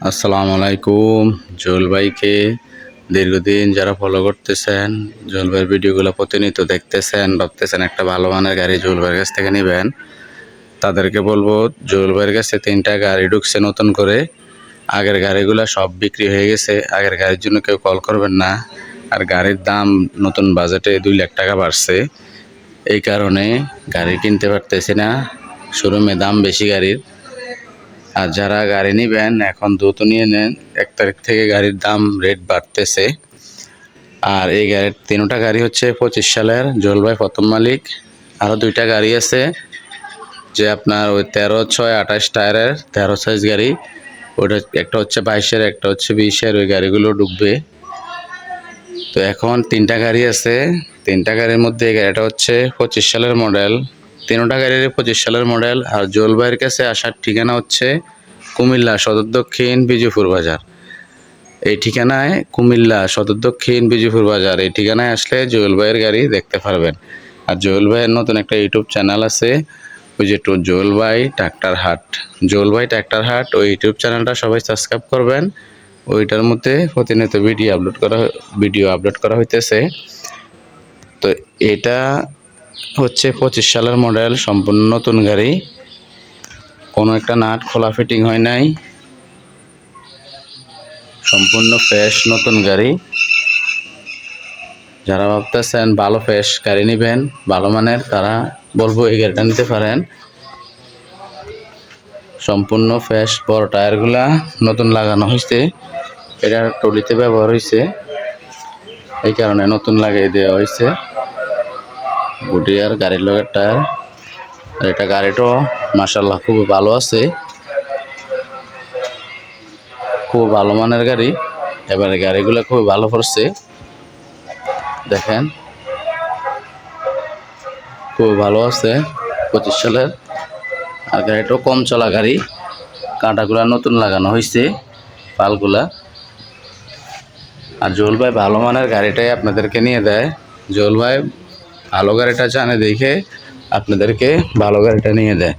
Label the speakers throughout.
Speaker 1: আসসালামু আলাইকুম। জুয়েল ভাইকে দীর্ঘদিন যারা ফলো করতেছেন, জুয়েল ভাইয়ের ভিডিওগুলো প্রতিনিয়ত দেখতেছেন, ভাবতেছেন একটা ভালো মানের গাড়ি জুয়েল ভাইয়ের কাছ থেকে নেবেন, তাদেরকে বলবো জুয়েল ভাইয়ের কাছে 3টা গাড়ি ঢুকছে নতুন করে। আগের গাড়িগুলো সব বিক্রি হয়ে গেছে। আগের গাড়ির জন্য কেউ কল করবেন না। আর গাড়ির দাম নতুন বাজেটে 2 লাখ টাকা বাড়ছে। এই কারণে গাড়ি কিনতে পারতেছি না, শোরুমে দাম বেশি গাড়ির। আর যারা গাড়ি নেবেন এখন দ্রুত নিয়ে নেন, 1 তারিখ থেকে গাড়ির দাম রেট বাড়তেছে। আর এই গাড়ির 3টা গাড়ি হচ্ছে 25 সালের, জুয়েল ভাই প্রথম মালিক। আরও 2টা গাড়ি আছে যে আপনার ওই 13/6/28 টায়ারের 13 সাইজ গাড়ি, ওইটা একটা হচ্ছে 22-এর, একটা হচ্ছে 20-এর, ওই গাড়িগুলো ঢুকবে। তো এখন 3টা গাড়ি আছে। 3টা গাড়ির মধ্যে এই গাড়িটা হচ্ছে 25 সালের মডেল। 3টা গাড়ির 25 সালের মডেল। আর জুয়েল ভাইয়ের কাছে আসার ঠিকানা হচ্ছে কুমিল্লা সদর দক্ষিণ বিজয়পুর বাজার। এই ঠিকানায় কুমিল্লা সদর দক্ষিণ বিজয়পুর বাজার, এই ঠিকানায় আসলে জুয়েল ভাইয়ের গাড়ি দেখতে পারবেন। আর জুয়েল ভাইয়ের নতুন একটা ইউটিউব চ্যানেল আছে, ওই যে জুয়েল ভাই ট্রাক্টর হাট। জুয়েল ভাই ট্রাক্টর হাট, ওই ইউটিউব চ্যানেলটা সবাই সাবস্ক্রাইব করবেন। ওইটার মধ্যে প্রতিনিয়ত ভিডিও আপলোড করা হইতেছে। তো এটা হচ্ছে 25 সালের মডেল, সম্পূর্ণ নতুন গাড়ি, কোনো একটা নাট খোলা ফিটিং হয় নাই, সম্পূর্ণ ফ্রেশ নতুন গাড়ি। যারা ভাবতেছেন ভালো ফ্রেশ গাড়ি নেবেন, ভালো মানের, তারা বলবো এই গাড়িটা নিতে পারেন। সম্পূর্ণ ফ্রেশ, বড় টায়ারগুলা নতুন লাগানো হয়েছে, এটা টলিতে ব্যবহার হয়েছে, এই কারণে নতুন লাগিয়ে দেওয়া হয়েছে। বডি আর গাড়ির লগের টায়ার। আর এটা গাড়িটাও মাশাআল্লাহ খুব ভালো আছে, খুব ভালো মানের গাড়ি। এবারে গাড়িগুলো খুব ভালো পড়ছে, দেখেন খুব ভালো আছে 25 সালের। আর গাড়িটাও কম চলা গাড়ি, কাঁটাগুলা নতুন লাগানো হয়েছে, পালগুলা। আর জুয়েল ভাই ভালো মানের গাড়িটাই আপনাদেরকে নিয়ে দেয়। জুয়েল ভাই ভালো গাড়িটা জানে দেখে আপনাদেরকে ভালো গাড়িটা নিয়ে দেয়।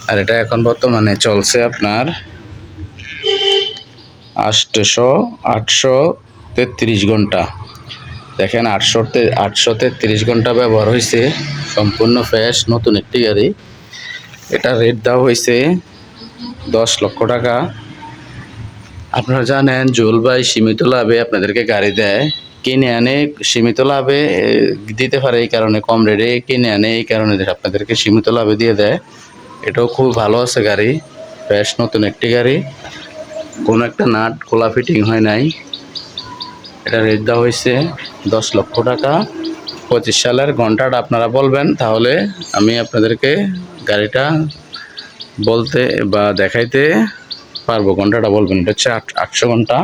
Speaker 1: আর এটা এখন বর্তমানে চলছে আপনার 833 ঘন্টা। দেখেন 833 ঘন্টা ব্যবহার হয়েছে, সম্পূর্ণ ফ্রেশ নতুন একটি গাড়ি। এটা রেট দেওয়া হয়েছে 10 লক্ষ টাকা। আপনারা জানেন জুয়েল ভাই সীমিত লাভে আপনাদেরকে গাড়ি দেয়, কিনে আনে সীমিত লাভে দিতে পারে, এই কারণে কম রেটে কিনে আনে, এই কারণে আপনাদেরকে সীমিত লাভে দিয়ে দেয়। এটাও খুব ভালো আছে গাড়ি, ফ্রেশ নতুন একটি গাড়ি, কোনো একটা নাট খোলা ফিটিং হয় নাই। এটা রেট দেওয়া হয়েছে 10 লক্ষ টাকা। 25 সালের ঘন্টাটা আপনারা বলবেন, তাহলে আমি আপনাদেরকে গাড়িটা বলতে বা দেখাইতে পারবো। ঘন্টাটা বলবেন, এটা হচ্ছে 800 ঘন্টা।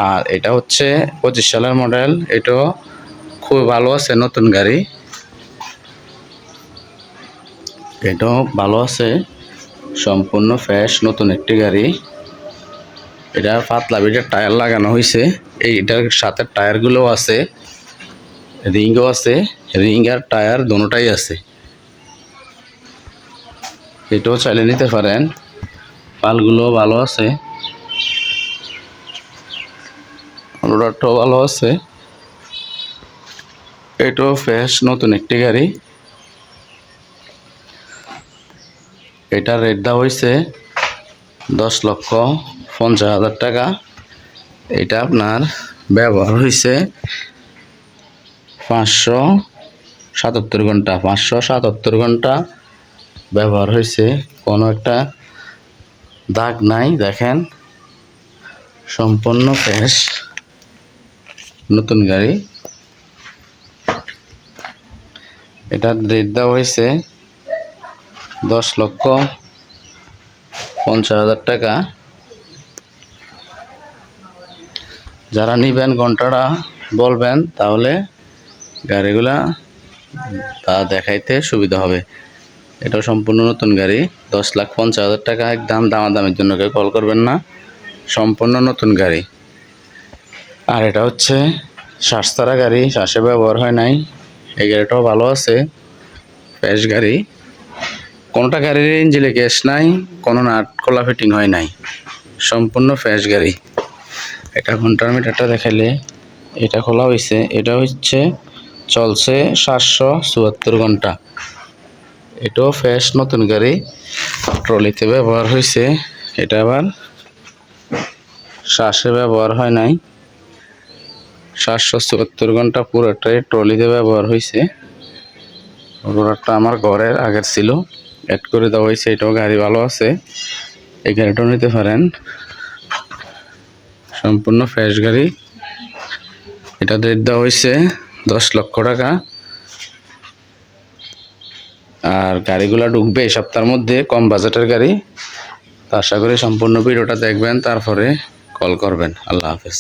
Speaker 1: আর এটা হচ্ছে 25 সালের মডেল, এটাও খুব ভালো আছে নতুন গাড়ি, এটাও ভালো আছে, সম্পূর্ণ ফ্রেশ নতুন একটি গাড়ি। এটা পাতলা বিটের টায়ার লাগানো হয়েছে, এইটার সাথে টায়ারগুলোও আছে, রিংও আছে, রিং আর টায়ার দুটোটাই আছে। এটাও চাইলে নিতে পারেন, পালগুলো ভালো আছে, রোডারটাও ভালো আছে। এটাও ফ্রেশ নতুন একটি গাড়ি। এটার রেট দেওয়া হয়েছে 10,50,000 টাকা। এটা আপনার ব্যবহার হয়েছে 577 ঘন্টা। 577 ঘন্টা ব্যবহার হয়েছে, কোনো একটা দাগ নাই, দেখেন সম্পূর্ণ ফ্রেশ নতুন গাড়ি। এটার রেট দেওয়া হয়েছে 10,50,000 টাকা। যারা নিবেন ঘন্টাটা বলবেন, তাহলে গাড়িগুলা তা দেখাইতে সুবিধা হবে। এটা সম্পূর্ণ নতুন গাড়ি, 10,50,000 টাকা একদম। দামাদামের জন্য কেউ কল করবেন না, সম্পূর্ণ নতুন গাড়ি। আর এটা হচ্ছে শ্বাসতারা গাড়ি, শ্বাসে ব্যবহার হয় নাই, এই গাড়িটাও ভালো আছে, ফ্রেশ গাড়ি। কোনোটা গাড়ির ইঞ্জিনে গ্যাস নাই, কোনো নাট খোলা ফিটিং হয় নাই। সম্পূর্ণ ফ্রেশ গাড়ি। এটা ঘন্টার মিটারটা দেখাইলে এটা খোলা হয়েছে, এটা হচ্ছে চলছে 774 ঘন্টা। এটাও ফ্রেশ নতুন গাড়ি, ট্রলিতে ব্যবহার হয়েছে। এটা আবার শ্বাসে ব্যবহার হয় নাই। 774 ঘন্টা পুরোটাই ট্রলিতে ব্যবহার হয়েছে। রোডারটা আমার ঘরের আগের ছিল, অ্যাড করে দেওয়া হয়েছে। এটাও গাড়ি ভালো আছে, এই গাড়িটাও নিতে পারেন। সম্পূর্ণ ফ্রেশ গাড়ি। এটা রেট দেওয়া হয়েছে 10 লক্ষ টাকা। আর গাড়িগুলো ঢুকবে এই সপ্তাহের মধ্যে, কম বাজেটের গাড়ি। তো আশা করি সম্পূর্ণ ভিডিওটা দেখবেন, তারপরে কল করবেন। আল্লাহ হাফেজ।